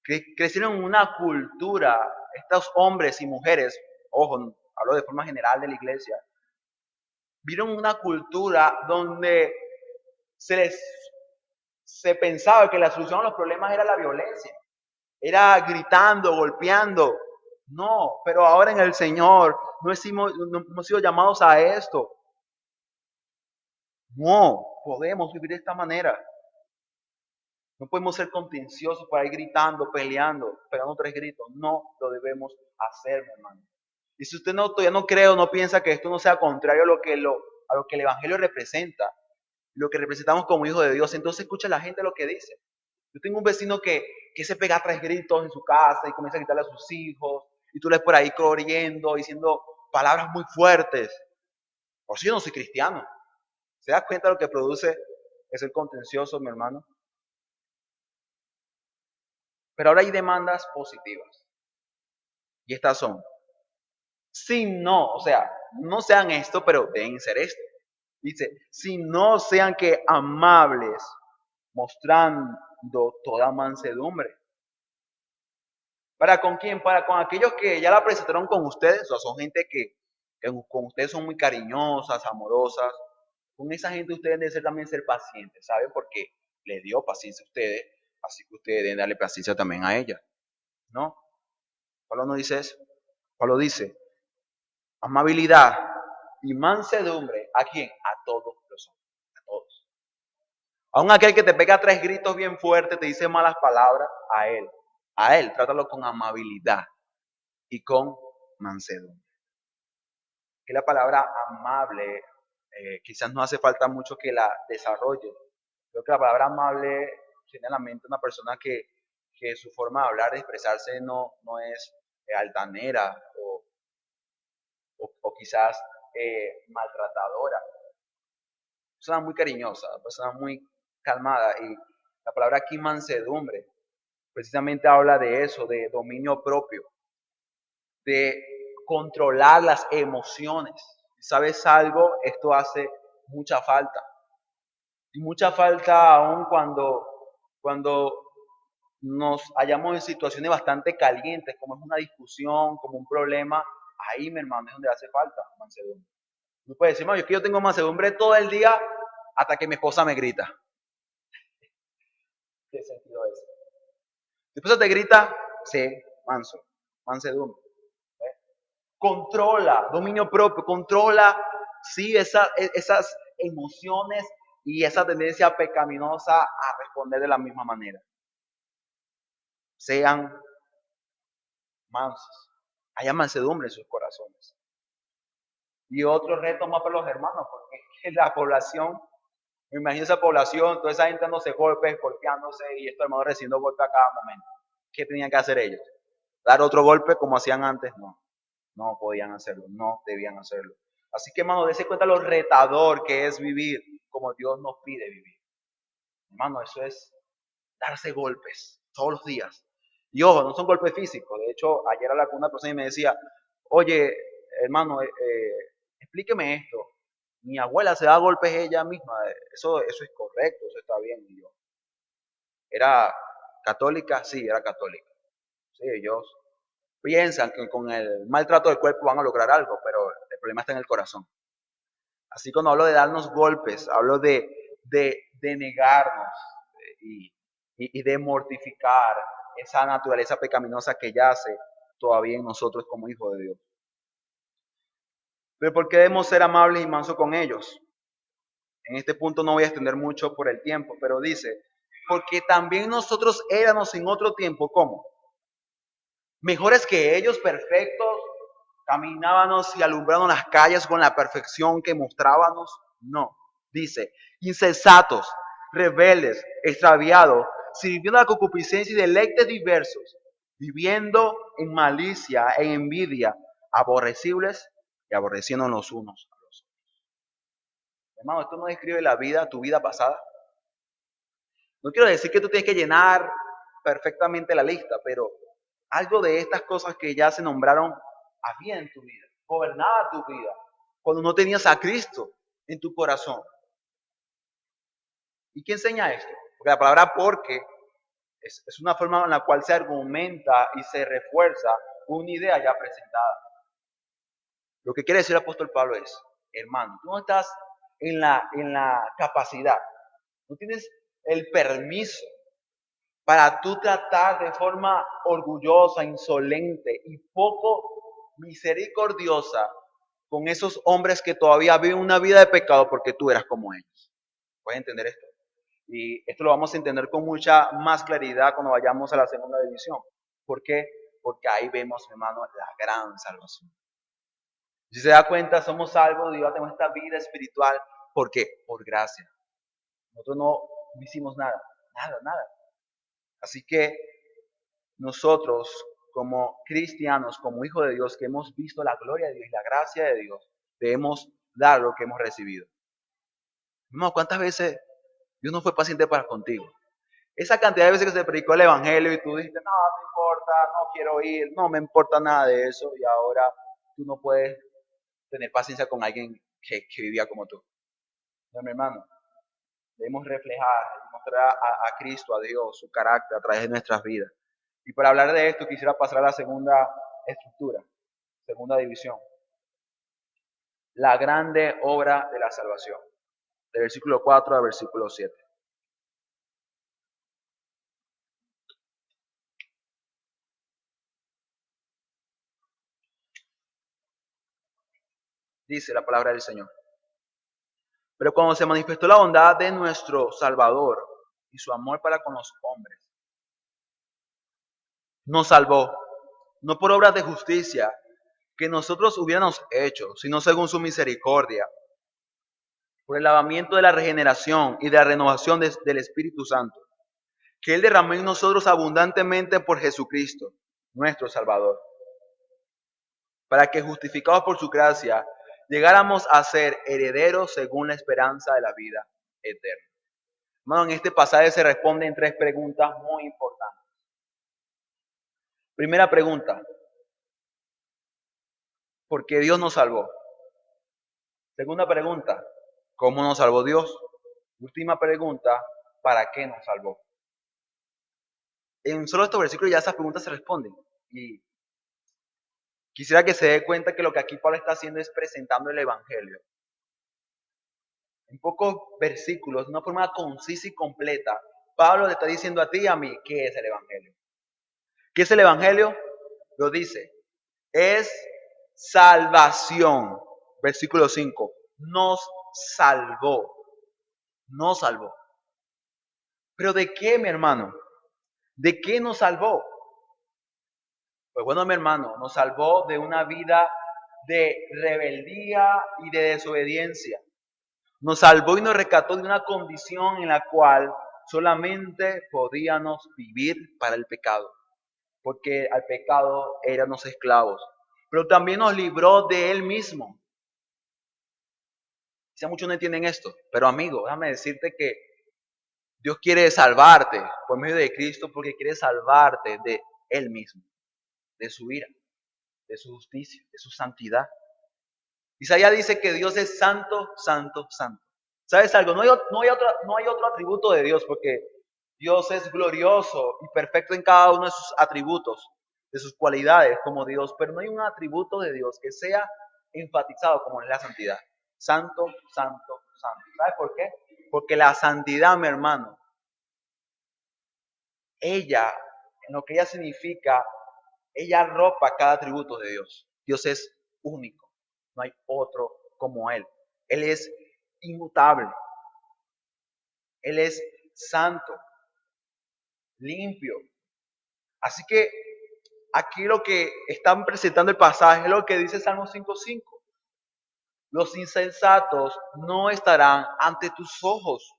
[SPEAKER 1] que crecieron en una cultura, estos hombres y mujeres, ojo, hablo de forma general de la iglesia, vieron una cultura donde se se pensaba que la solución a los problemas era la violencia, era gritando, golpeando. No, pero ahora en el Señor no hemos sido llamados a esto. No, podemos vivir de esta manera. No podemos ser contenciosos para ir gritando, peleando, pegando tres gritos. No lo debemos hacer, mi hermano. Y si usted todavía no cree o no piensa que esto no sea contrario a a lo que el Evangelio representa, lo que representamos como hijos de Dios, entonces escucha a la gente lo que dice. Yo tengo un vecino que se pega tres gritos en su casa y comienza a gritarle a sus hijos, y tú le ves por ahí corriendo, diciendo palabras muy fuertes. Por si yo no soy cristiano. ¿Se da cuenta de lo que produce es el contencioso, mi hermano? Pero ahora hay demandas positivas. Y estas son, si no, o sea, no sean esto, pero deben ser esto. Dice, si no sean que amables, mostrando toda mansedumbre. ¿Para con quién? Para con aquellos que ya la presentaron con ustedes, o sea, son gente que con ustedes son muy cariñosas, amorosas. Con esa gente ustedes deben también ser pacientes, ¿saben? Porque le dio paciencia a ustedes, así que ustedes deben darle paciencia también a ella, ¿no? Pablo no dice eso. Pablo dice, amabilidad y mansedumbre, ¿a quién? A todos los hombres, a todos. Aún aquel que te pega tres gritos bien fuertes, te dice malas palabras, a él, trátalo con amabilidad y con mansedumbre. Que la palabra amable, quizás no hace falta mucho que la desarrolle. Creo que la palabra amable tiene en la mente una persona que su forma de hablar, de expresarse no es altanera o quizás maltratadora. Una persona muy cariñosa, una persona muy calmada. Y la palabra aquí mansedumbre precisamente habla de eso, de dominio propio, de controlar las emociones. ¿Sabes algo? Esto hace mucha falta. Y mucha falta aún cuando nos hallamos en situaciones bastante calientes, como es una discusión, como un problema. Ahí, mi hermano, es donde hace falta mansedumbre. No puede decir, es que yo tengo mansedumbre todo el día hasta que mi esposa me grita. ¿Qué sentido es? Si tu esposa te grita, sé manso, mansedumbre. Controla, dominio propio, controla, sí, esas emociones y esa tendencia pecaminosa a responder de la misma manera. Sean mansos, haya mansedumbre en sus corazones. Y otro reto más para los hermanos, porque es que la población, me imagino esa población, toda esa gente dándose golpes, golpeándose y estos hermanos recibiendo golpes a cada momento. ¿Qué tenían que hacer ellos? ¿Dar otro golpe como hacían antes? No, no podían hacerlo, no debían hacerlo. Así que, hermano, dése cuenta lo retador que es vivir como Dios nos pide vivir. Hermano, eso es darse golpes todos los días. Y ojo, no son golpes físicos. De hecho, ayer hablaba con una persona y me decía, oye, hermano, explíqueme esto. Mi abuela se da golpes ella misma. Eso es correcto, eso está bien. Y yo, ¿era católica? Sí, era católica. Sí, ellos piensan que con el maltrato del cuerpo van a lograr algo, pero el problema está en el corazón. Así cuando hablo de darnos golpes, hablo de negarnos y de mortificar esa naturaleza pecaminosa que yace todavía en nosotros como hijos de Dios. Pero ¿por qué debemos ser amables y mansos con ellos? En este punto no voy a extender mucho por el tiempo, pero dice, porque también nosotros éramos en otro tiempo, ¿cómo? Mejores que ellos, perfectos, caminábamos y alumbrábamos las calles con la perfección que mostrábamos. No, dice, insensatos, rebeldes, extraviados, sirviendo a la concupiscencia y deleites diversos, viviendo en malicia, en envidia, aborrecibles y aborreciendo los unos a los otros. Hermano, esto no describe la vida, tu vida pasada. No quiero decir que tú tienes que llenar perfectamente la lista, pero algo de estas cosas que ya se nombraron había en tu vida, gobernaba tu vida, cuando no tenías a Cristo en tu corazón. ¿Y qué enseña esto? Porque la palabra porque es una forma en la cual se argumenta y se refuerza una idea ya presentada. Lo que quiere decir el apóstol Pablo es, hermano, tú no estás en la capacidad, no tienes el permiso para tú tratar de forma orgullosa, insolente y poco misericordiosa con esos hombres que todavía viven una vida de pecado porque tú eras como ellos. ¿Puedes entender esto? Y esto lo vamos a entender con mucha más claridad cuando vayamos a la segunda división. ¿Por qué? Porque ahí vemos, hermano, la gran salvación. Si se da cuenta, somos salvos, Dios tenemos esta vida espiritual. ¿Por qué? Por gracia. Nosotros no hicimos nada, nada. Así que nosotros, como cristianos, como hijos de Dios, que hemos visto la gloria de Dios y la gracia de Dios, debemos dar lo que hemos recibido. Hermano, ¿cuántas veces Dios no fue paciente para contigo? Esa cantidad de veces que se predicó el evangelio y tú dijiste, no me importa, no quiero ir, no me importa nada de eso, y ahora tú no puedes tener paciencia con alguien que vivía como tú. No, mi hermano, debemos reflejar y mostrar a Cristo, a Dios, su carácter a través de nuestras vidas. Y para hablar de esto quisiera pasar a la segunda estructura, segunda división. La grande obra de la salvación. De versículo 4 al versículo 7. Dice la palabra del Señor. Pero cuando se manifestó la bondad de nuestro Salvador y su amor para con los hombres, nos salvó, no por obras de justicia que nosotros hubiéramos hecho, sino según su misericordia, por el lavamiento de la regeneración y de la renovación del Espíritu Santo, que Él derramó en nosotros abundantemente por Jesucristo, nuestro Salvador, para que justificados por su gracia, llegáramos a ser herederos según la esperanza de la vida eterna. Hermano, en este pasaje se responden tres preguntas muy importantes. Primera pregunta, ¿por qué Dios nos salvó? Segunda pregunta, ¿cómo nos salvó Dios? Última pregunta, ¿para qué nos salvó? En solo estos versículos ya esas preguntas se responden. Y quisiera que se dé cuenta que lo que aquí Pablo está haciendo es presentando el Evangelio. En pocos versículos, de una forma concisa y completa, Pablo le está diciendo a ti y a mí qué es el Evangelio. ¿Qué es el Evangelio? Lo dice. Es salvación. Versículo 5. Nos salvó. Nos salvó. ¿Pero de qué, mi hermano? ¿De qué nos salvó? Pues bueno, mi hermano, nos salvó de una vida de rebeldía y de desobediencia. Nos salvó y nos rescató de una condición en la cual solamente podíamos vivir para el pecado, porque al pecado éramos esclavos. Pero también nos libró de él mismo. Quizá muchos no entienden esto, pero amigo, déjame decirte que Dios quiere salvarte por medio de Cristo porque quiere salvarte de él mismo, de su ira, de su justicia, de su santidad. Isaías dice que Dios es santo, santo, santo. ¿Sabes algo? No hay otro atributo de Dios porque Dios es glorioso y perfecto en cada uno de sus atributos, de sus cualidades como Dios, pero no hay un atributo de Dios que sea enfatizado como en la santidad. Santo, santo, santo. ¿Sabes por qué? Porque la santidad, mi hermano, ella, en lo que ella significa, ella arropa cada atributo de Dios. Dios es único. No hay otro como Él. Él es inmutable. Él es santo. limpio. Así que aquí lo que están presentando el pasaje es lo que dice Salmo 5:5. Los insensatos no estarán ante tus ojos,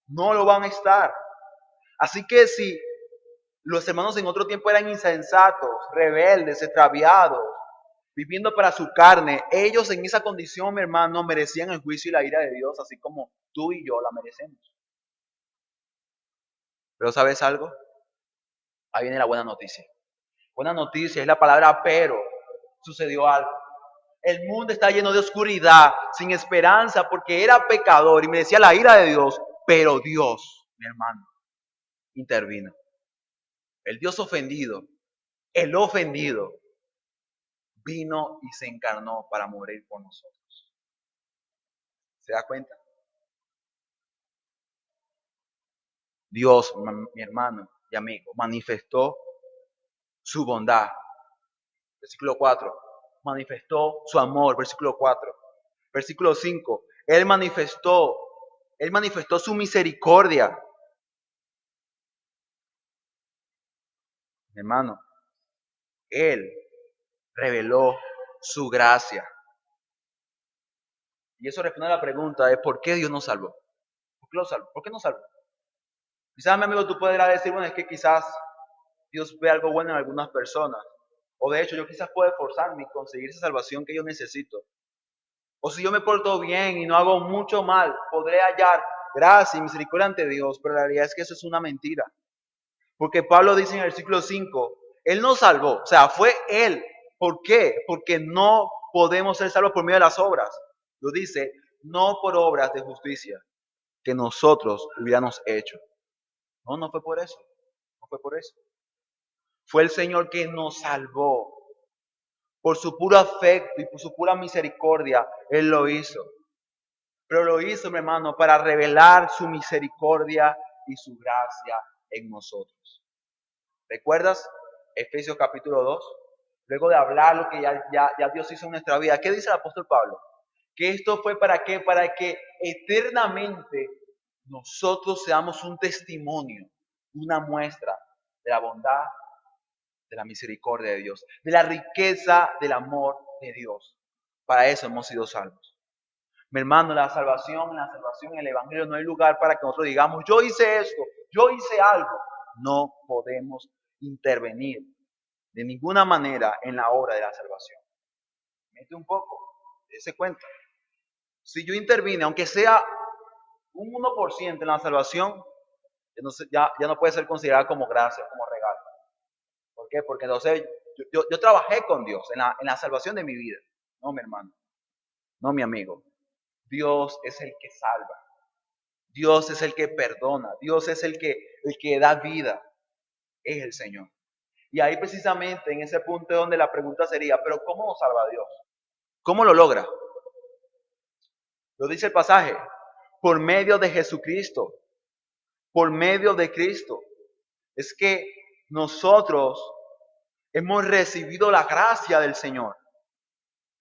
[SPEAKER 1] no lo van a estar. Así que si los hermanos en otro tiempo eran insensatos, rebeldes, extraviados, viviendo para su carne, ellos en esa condición, mi hermano, merecían el juicio y la ira de Dios, así como tú y yo la merecemos. Pero ¿sabes algo? Ahí viene la buena noticia. Buena noticia es la palabra pero. Sucedió algo. El mundo está lleno de oscuridad, sin esperanza, porque era pecador y merecía la ira de Dios. Pero Dios, mi hermano, intervino. El Dios ofendido, el ofendido, vino y se encarnó para morir por nosotros. ¿Se da cuenta? Dios, mi hermano y amigo, manifestó su bondad. Versículo 4. Manifestó su amor. Versículo 4. Versículo 5. Él manifestó su misericordia. Mi hermano, Él reveló su gracia. Y eso responde a la pregunta de ¿por qué Dios nos salvó? ¿Por qué lo salvó? ¿Por qué nos salvó? Quizás, mi amigo, tú podrás decir, bueno, es que quizás Dios ve algo bueno en algunas personas. O de hecho, yo quizás puedo esforzarme y conseguir esa salvación que yo necesito. O si yo me porto bien y no hago mucho mal, podré hallar gracia y misericordia ante Dios. Pero la realidad es que eso es una mentira. Porque Pablo dice en el versículo 5, Él nos salvó. O sea, fue Él. ¿Por qué? Porque no podemos ser salvos por medio de las obras. Lo dice, no por obras de justicia que nosotros hubiéramos hecho. No, no fue por eso. No fue por eso. Fue el Señor que nos salvó. Por su puro afecto y por su pura misericordia, Él lo hizo. Pero lo hizo, mi hermano, para revelar su misericordia y su gracia en nosotros. ¿Recuerdas Efesios capítulo 2? Luego de hablar lo que ya Dios hizo en nuestra vida, ¿qué dice el apóstol Pablo? Que esto fue para qué? Para que eternamente nosotros seamos un testimonio, una muestra de la bondad, de la misericordia de Dios, de la riqueza del amor de Dios. Para eso hemos sido salvos. Mi hermano, en la salvación, en el Evangelio no hay lugar para que nosotros digamos, yo hice esto, yo hice algo. No podemos intervenir de ninguna manera en la obra de la salvación. Mete un poco, dése cuenta. Si yo intervine, aunque sea un 1% en la salvación, ya no puede ser considerada como gracia, como regalo. ¿Por qué? Porque entonces yo trabajé con Dios en la salvación de mi vida. No, mi hermano. No, mi amigo. Dios es el que salva. Dios es el que perdona. Dios es el que da vida. Es el Señor. Y ahí precisamente en ese punto donde la pregunta sería, ¿pero cómo nos salva Dios? ¿Cómo lo logra? Lo dice el pasaje. Por medio de Jesucristo. Por medio de Cristo. Es que nosotros hemos recibido la gracia del Señor.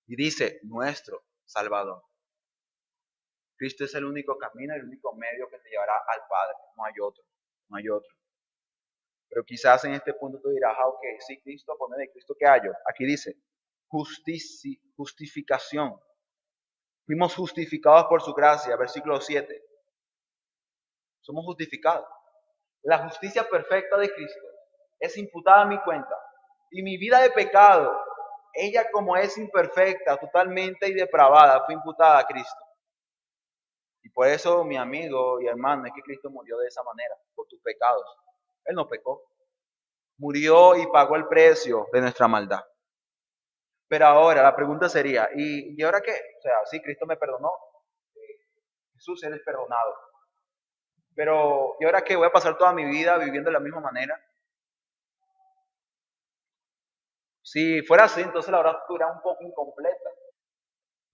[SPEAKER 1] Y dice, nuestro Salvador. Cristo es el único camino, el único medio que te llevará al Padre. No hay otro, no hay otro. Pero quizás en este punto tú dirás, ok, sí, Cristo, por medio de Cristo, ¿qué hallo? Aquí dice, justificación. Fuimos justificados por su gracia, versículo 7. Somos justificados. La justicia perfecta de Cristo es imputada a mi cuenta. Y mi vida de pecado, ella como es imperfecta, totalmente y depravada, fue imputada a Cristo. Y por eso, mi amigo y hermano, es que Cristo murió de esa manera, por tus pecados. Él no pecó. Murió y pagó el precio de nuestra maldad. Pero ahora la pregunta sería, ¿y ahora qué? O sea, sí, Cristo me perdonó. Jesús, eres perdonado. Pero, ¿y ahora qué? ¿Voy a pasar toda mi vida viviendo de la misma manera? Si fuera así, entonces la obra era un poco incompleta.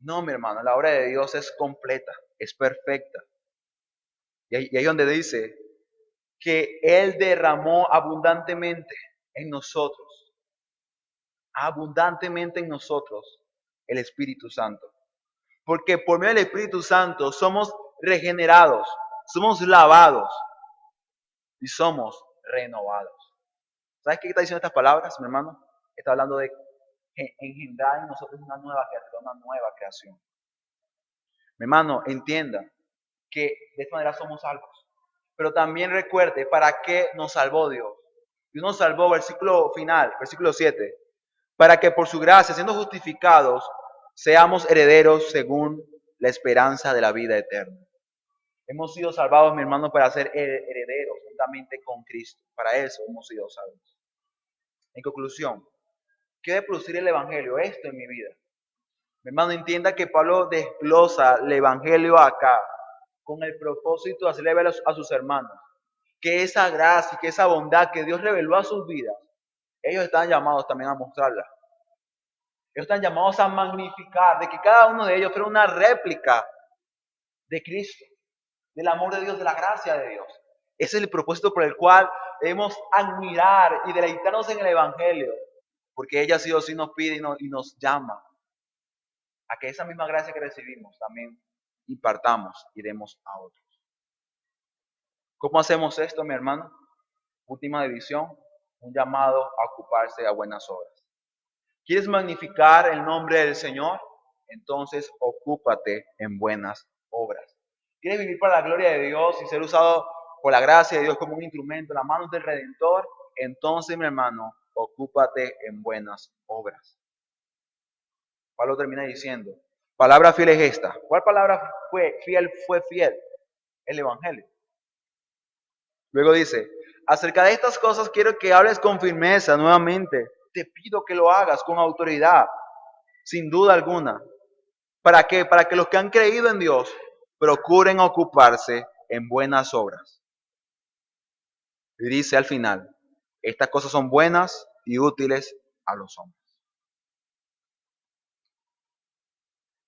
[SPEAKER 1] No, mi hermano, la obra de Dios es completa, es perfecta. Y ahí es donde dice que Él derramó abundantemente en nosotros, el Espíritu Santo. Porque por medio del Espíritu Santo somos regenerados, somos lavados y somos renovados. ¿Sabes qué está diciendo estas palabras, mi hermano? Está hablando de engendrar en nosotros una nueva criatura, una nueva creación. Mi hermano, entienda que de esta manera somos salvos. Pero también recuerde para qué nos salvó Dios. Dios nos salvó, versículo final, versículo 7, para que por su gracia, siendo justificados, seamos herederos según la esperanza de la vida eterna. Hemos sido salvados, mi hermano, para ser herederos juntamente con Cristo. Para eso hemos sido salvos. En conclusión, ¿qué debe producir el Evangelio? Esto en mi vida. Mi hermano, entienda que Pablo desglosa el Evangelio acá con el propósito de hacerle ver a sus hermanos que esa gracia y que esa bondad que Dios reveló a sus vidas, ellos están llamados también a mostrarla. Ellos están llamados a magnificar, de que cada uno de ellos fuera una réplica de Cristo, del amor de Dios, de la gracia de Dios. Ese es el propósito por el cual debemos admirar y deleitarnos en el Evangelio, porque ella sí o sí nos pide y nos llama a que esa misma gracia que recibimos también impartamos y demos a otros. ¿Cómo hacemos esto, mi hermano? Última división, un llamado a ocuparse a buenas obras. ¿Quieres magnificar el nombre del Señor? Entonces ocúpate en buenas obras. ¿Quieres vivir para la gloria de Dios y ser usado por la gracia de Dios como un instrumento en las manos del Redentor? Entonces, mi hermano, ocúpate en buenas obras. Pablo termina diciendo, palabra fiel es esta. ¿Cuál palabra fue fiel? El Evangelio. Luego dice, acerca de estas cosas quiero que hables con firmeza nuevamente. Te pido que lo hagas con autoridad, sin duda alguna. ¿Para qué? Para que los que han creído en Dios procuren ocuparse en buenas obras. Y dice al final, estas cosas son buenas y útiles a los hombres.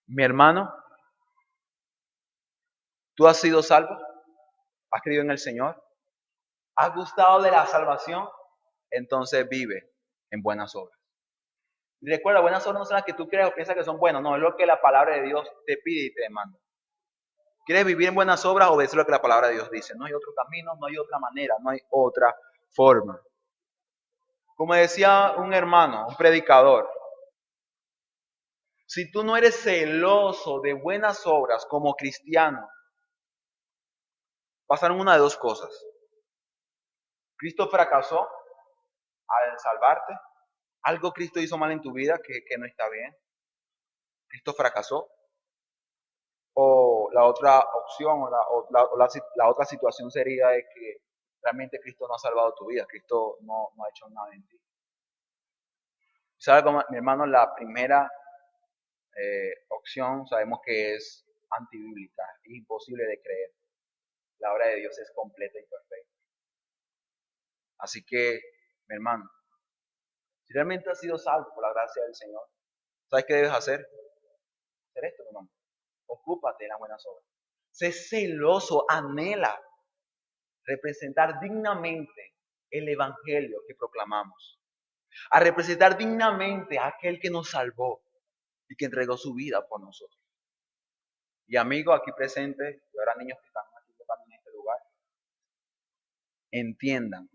[SPEAKER 1] Mi hermano, ¿tú has sido salvo? ¿Has creído en el Señor? ¿Has gustado de la salvación? Entonces vive en buenas obras. Y recuerda, buenas obras no son las que tú crees o piensas que son buenas, no, es lo que la palabra de Dios te pide y te demanda. ¿Quieres vivir en buenas obras? Obedece lo que la palabra de Dios dice. No hay otro camino, no hay otra manera, no hay otra forma. Como decía un hermano, un predicador, si tú no eres celoso de buenas obras como cristiano, pasaron una de dos cosas. Cristo fracasó al salvarte. Algo Cristo hizo mal en tu vida que no está bien. Cristo fracasó. O la otra opción la otra situación sería de que realmente Cristo no ha salvado tu vida. Cristo no ha hecho nada en ti. ¿Sabes cómo, mi hermano? La primera opción sabemos que es antibíblica, es imposible de creer. La obra de Dios es completa y perfecta. Así que, mi hermano, si realmente has sido salvo por la gracia del Señor, ¿sabes qué debes hacer? Hacer esto, mi hermano. Ocúpate de las buenas obras. Sé celoso, anhela representar dignamente el Evangelio que proclamamos. A representar dignamente a aquel que nos salvó y que entregó su vida por nosotros. Y amigos aquí presentes, y ahora niños que están aquí en este lugar, entiendan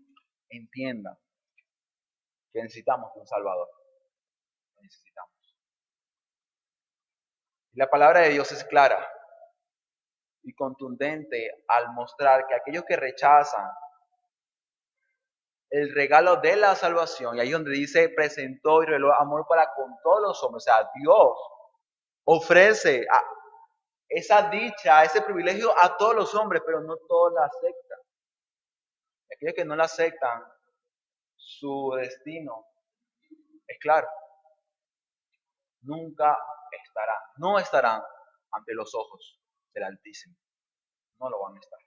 [SPEAKER 1] que necesitamos un Salvador. Necesitamos. Y la palabra de Dios es clara y contundente al mostrar que aquellos que rechazan el regalo de la salvación, y ahí donde dice presentó y reveló amor para con todos los hombres, o sea, Dios ofrece esa dicha, ese privilegio a todos los hombres, pero no todos la aceptan. Aquellos que no la aceptan, su destino es claro. Nunca no estarán ante los ojos del Altísimo. No lo van a estar.